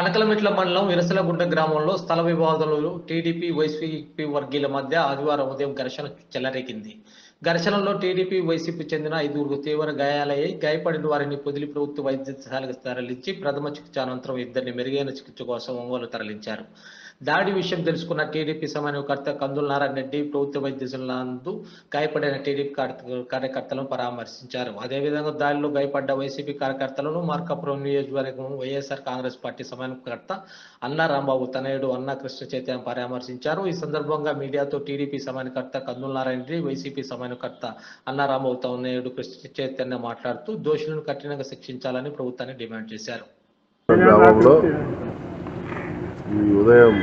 తనకలమెట్ల మండలం విరసలగుంట గ్రామంలో స్థల వివాదాలు టీడీపీ వైసీపీ వర్గీయుల మధ్య ఆదివారం ఉదయం ఘర్షణ చెలరేగింది. ఘర్షణలో టీడీపీ వైసీపీ చెందిన 5 తీవ్ర గాయాలయ్యాయి. గాయపడిన వారిని పొదిలి ప్రభుత్వ వైద్యశాలకు తరలించి ప్రథమ చికిత్స అనంతరం ఇద్దరిని మెరుగైన చికిత్స కోసం ఒంగోలు తరలించారు. దాడి విషయం తెలుసుకున్న టీడీపీ సమన్వయకర్త కందుల నారాయణ రెడ్డి ప్రభుత్వ వైద్యశాల నందు గాయపడిన టీడీపీ కార్యకర్తలను పరామర్శించారు. అదేవిధంగా దాడిలో గాయపడ్డ వైసీపీ కార్యకర్తలను మార్కాపురం నియోజకవర్గం వైఎస్ఆర్ కాంగ్రెస్ పార్టీ సమన్వయకర్త అన్నా రాంబాబు తనయుడు అన్నా కృష్ణ చైతన్య పరామర్శించారు. ఈ సందర్భంగా మీడియాతో టీడీపీ సమన్వయకర్త కందుల నారాయణ రెడ్డి, వైసీపీ సమన్వయకర్త అన్నా రాంబాబు తనయుడు కృష్ణ చైతన్య మాట్లాడుతూ దోషులను కఠినంగా శిక్షించాలని ప్రభుత్వాన్ని డిమాండ్ చేశారు. ఈ ఉదయం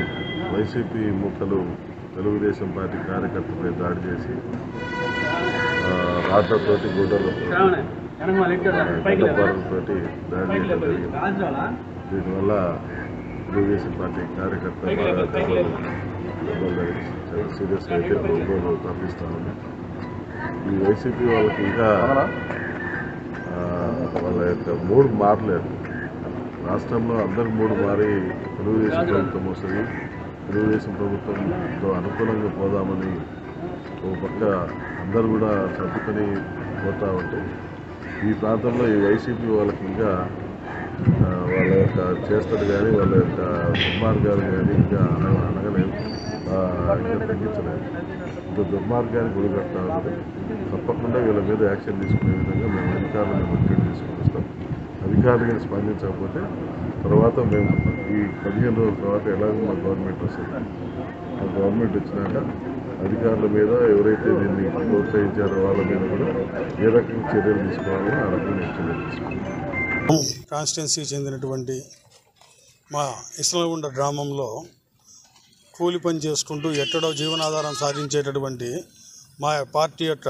వైసీపీ ముక్కలు తెలుగుదేశం పార్టీ కార్యకర్తపై దాడి చేసి రాళ్లతోటి గుడ్డలతో దాడి చేయడం జరిగింది. దీనివల్ల తెలుగుదేశం పార్టీ కార్యకర్త చాలా సీరియస్గా అయితే ఒంగోలు తప్పిస్తూ ఉంది. ఈ వైసీపీ వాళ్ళకి ఇంకా వాళ్ళ యొక్క మూడు మారలేదు. రాష్ట్రంలో అందరు మూడు మారి తెలుగుదేశం ప్రభుత్వం వస్తుంది, తెలుగుదేశం ప్రభుత్వంతో అనుకూలంగా పోదామని ఒక పక్క అందరు కూడా సర్దుకొని పోతా ఉంటే ఈ ప్రాంతంలో ఈ వైసీపీ వాళ్ళకి ఇంకా వాళ్ళ యొక్క చేష్టలు కానీ వాళ్ళ యొక్క దుర్మార్గాలు కానీ ఇంకా అనగలేదు, ఇంకా తగ్గించలేదు. ఇంకా దుర్మార్గానికి గురిపెడతా ఉంటే తప్పకుండా వీళ్ళ మీద యాక్షన్ తీసుకునే విధంగా మేము అధికారులను ఒత్తిడి తీసుకుని వస్తాం. అధికారులు స్పందించకపోతే తర్వాత మేము ఈ 15 రోజుల తర్వాత ఎలాగో మా గవర్నమెంట్ వస్తుంది. ఆ గవర్నమెంట్ వచ్చినాక అధికారుల మీద ఎవరైతే దీన్ని ప్రోత్సహించారో వాళ్ళ మీద కూడా ఏ రకంగా చర్యలు తీసుకోవాలో ఆ రకంగా చర్యలు తీసుకోవాలి. కాన్స్టిట్యున్సీకి చెందినటువంటి మా ఇస్లాంగుంట గ్రామంలో కూలి పని చేసుకుంటూ ఎక్కడో జీవనాధారం సాధించేటటువంటి మా పార్టీ యొక్క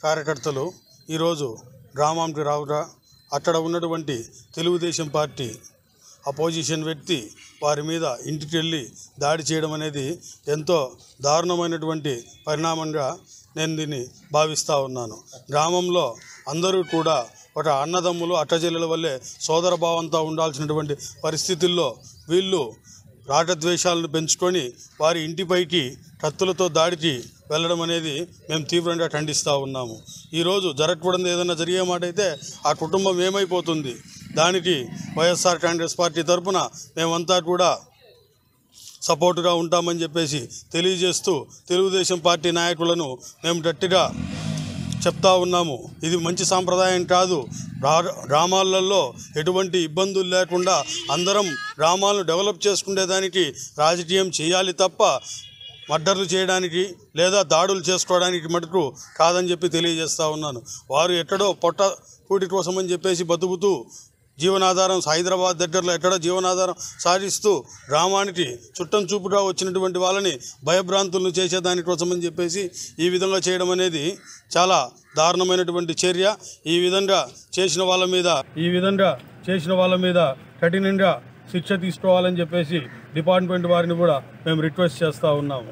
కార్యకర్తలు ఈరోజు గ్రామానికి రావుగా అక్కడ ఉన్నటువంటి తెలుగుదేశం పార్టీ అపోజిషన్ వ్యక్తి వారి మీద ఇంటికి వెళ్ళి దాడి చేయడం అనేది ఎంతో దారుణమైనటువంటి పరిణామంగా నేను దీన్ని భావిస్తూ ఉన్నాను. గ్రామంలో అందరూ కూడా ఒక అన్నదమ్ములు అట్టచెల్లెల వల్లే సోదర భావంతో ఉండాల్సినటువంటి పరిస్థితుల్లో వీళ్ళు రాగద్వేషాలను పెంచుకొని వారి ఇంటిపైకి కత్తులతో దాడికి వెళ్ళడం అనేది మేము తీవ్రంగా ఖండిస్తూ ఉన్నాము. ఈరోజు జరగకూడదు ఏదైనా జరిగే మాట అయితే ఆ కుటుంబం ఏమైపోతుంది. దానికి వైఎస్ఆర్ కాంగ్రెస్ పార్టీ తరఫున మేమంతా కూడా సపోర్టుగా ఉంటామని చెప్పేసి తెలియజేస్తూ తెలుగుదేశం పార్టీ నాయకులను మేము గట్టిగా చెప్తా ఉన్నాము. ఇది మంచి సాంప్రదాయం కాదు. గ్రామాలలో ఎటువంటి ఇబ్బందులు లేకుండా అందరం గ్రామాలను డెవలప్ చేసుకునేదానికి రాజకీయం చేయాలి తప్ప మర్డర్లు చేయడానికి లేదా దాడులు చేసుకోవడానికి మటుకు కాదని చెప్పి తెలియజేస్తూ ఉన్నాను. వారు ఎక్కడో పొట్ట కూటి కోసం అని చెప్పేసి బతుకుతూ జీవనాధారం హైదరాబాద్ దగ్గరలో ఎక్కడో జీవనాధారం సాధిస్తూ గ్రామానికి చుట్టం చూపుగా వచ్చినటువంటి వాళ్ళని భయభ్రాంతులను చేసేదానికోసం అని చెప్పేసి ఈ విధంగా చేయడం అనేది చాలా దారుణమైనటువంటి చర్య. ఈ విధంగా చేసిన వాళ్ళ మీద కఠినంగా శిక్ష తీసుకోవాలని చెప్పేసి డిపార్ట్మెంట్ వారిని కూడా మేము రిక్వెస్ట్ చేస్తూ ఉన్నాము.